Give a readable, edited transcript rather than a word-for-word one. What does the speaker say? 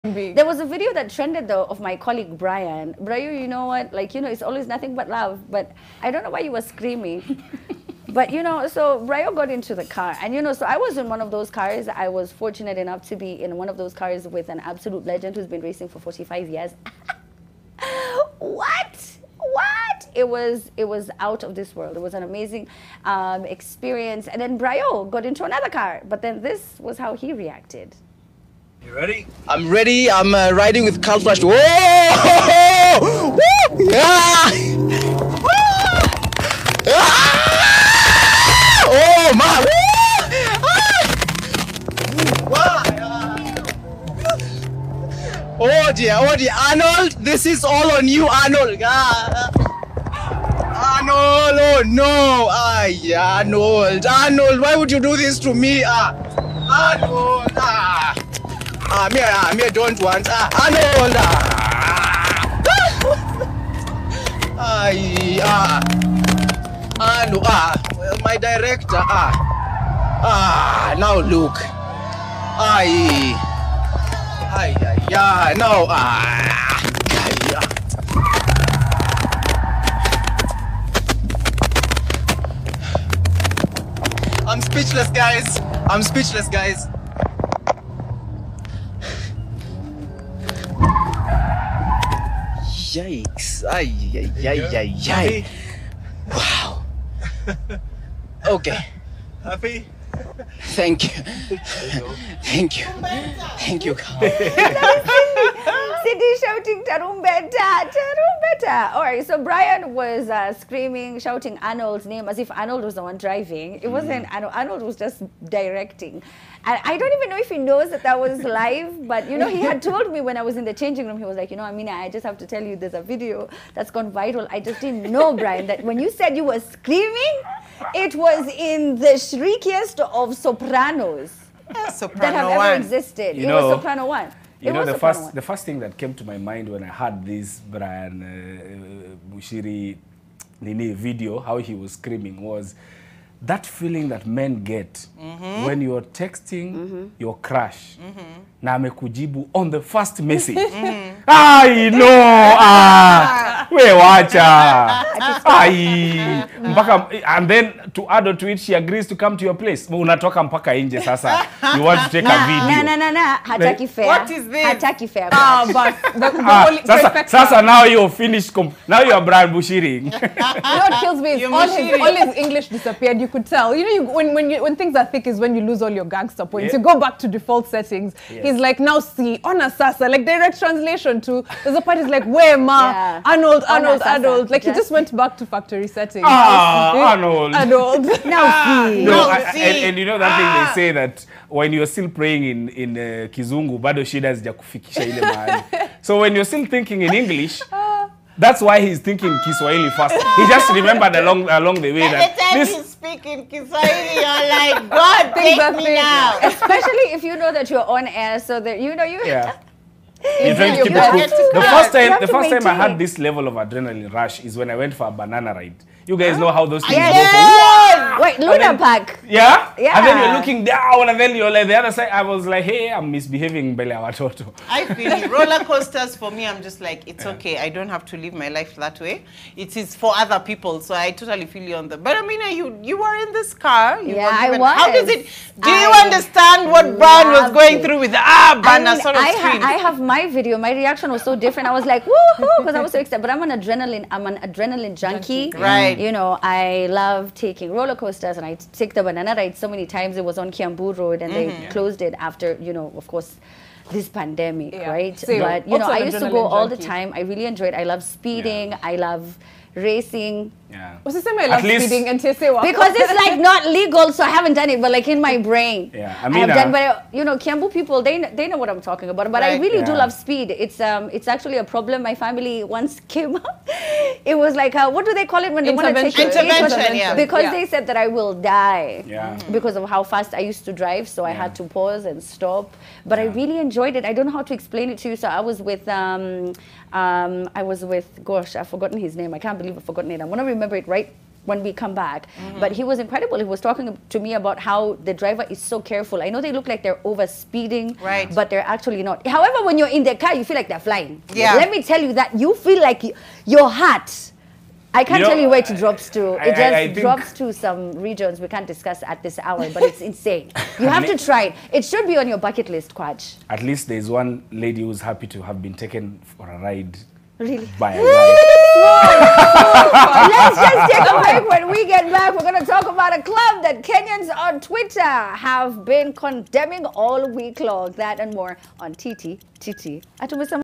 There was a video that trended though of my colleague Brian. Brian, you know what? Like, you know, it's always nothing but love. But I don't know why you were screaming. But, you know, so Brian got into the car. And, you know, so I was in one of those cars. I was fortunate enough to be in one of those cars with an absolute legend who's been racing for 45 years. What? It was out of this world. It was an amazing experience. And then Brian got into another car. But then this was how he reacted. You ready? I'm ready. I'm riding with Carl Flash. Whoa! Woo! Yeah! Oh my! Oh dear, Arnold, this is all on you, Arnold. Arnold, oh no! Arnold, why would you do this to me? Arnold, me don't want. Arnold, Arnold, my director. Now look. No. I'm speechless, guys. Yikes. Ay. Wow. Okay. Happy? Thank you. Thank you. Cindy shouting Tarumbeta. All right, so Brian was screaming, shouting Arnold's name as if Arnold was the one driving. It wasn't Arnold. Arnold was just directing. And I don't even know if he knows that was live, but, you know, he had told me when I was in the changing room, he was like, you know, Amina, I just have to tell you there's a video that's gone viral. I just didn't know, Brian, that when you said you were screaming, it was in the shriekiest of sopranos that have ever existed. It was Soprano 1. You know, the first thing that came to my mind when I heard this Brian Muchiri video, how he was screaming, was that feeling that men get when you're texting your crush na amekujibu on the first message. I know. We wacha. And then to add to it, she agrees to come to your place. Unatoka mpaka nje sasa. You want to take a video. No. Hataki fair. What is this? Hataki fair. But the sasa now you're finished. Now you're Brian Muchiri. You know what kills me is all his English disappeared. You could tell. You know, when things are thick is when you lose all your gangster points. You go back to default settings. He's like, now see, Ona Sasa, like direct translation to, there's a part he's like, where ma, Arnold. Like he just went back to factory settings. Arnold. Now see. And you know that thing they say that when you're still praying in Kizungu, bado shida hazijakufikisha ile mahali. So when you're still thinking in English, that's why he's thinking Kiswahili first. He just remembered along the way that he's speaking Kiswahili, you're like, God, take me now. Especially if you know that you're on air, so that you know you. Yeah. You're trying to keep it cool. The first time I had this level of adrenaline rush is when I went for a banana ride. You guys know how those things go. Wait, Luna Park. Yeah? And then you're looking down, and then you're like the other side. I was like, hey, I'm misbehaving Bele Awatoto. I feel you. Roller coasters for me, I'm just like, it's okay. I don't have to live my life that way. It is for other people, so I totally feel you on the. But Amina, you were in this car. I was. How does it? Do you understand what Brian was going through with the banana sort of scream? I have my video. My reaction was so different. I was like, woohoo, because I was so excited. But I'm an adrenaline junkie. Right. You know, I love taking roller coasters, and I take the banana ride so many times. It was on Kiambu Road, and they closed it after, you know, of course, this pandemic, right? So but, you know, I used to go all the junkie. time. I really enjoyed it. I love speeding. I love racing. Yeah. What's the same way I love speeding and TSA? Because it's like not legal, so I haven't done it, but like in my brain. Yeah, I have done, but you know, Kiambu people, they know what I'm talking about. But I really do love speed. It's actually a problem. My family once came up. It was like, what do they call it when they want to take intervention? Because they said that I will die because of how fast I used to drive. So I had to pause and stop. But I really enjoyed it. I don't know how to explain it to you. So I was with gosh, I've forgotten his name. I can't believe I've forgotten it. I'm gonna remember it right when we come back. But he was incredible. He was talking to me about how the driver is so careful. I know they look like they're over speeding, right, but they're actually not. However, when you're in the car, you feel like they're flying. Yeah. Let me tell you that you feel like your heart, I can't tell you where it drops to. It just drops to some regions we can't discuss at this hour, but it's insane. You have to try it. It should be on your bucket list, Kwaj. At least there's one lady who's happy to have been taken for a ride. Really? By a guy. Let's just take a break. When we get back, we're going to talk about a club that Kenyans on Twitter have been condemning all week long. That and more on TT.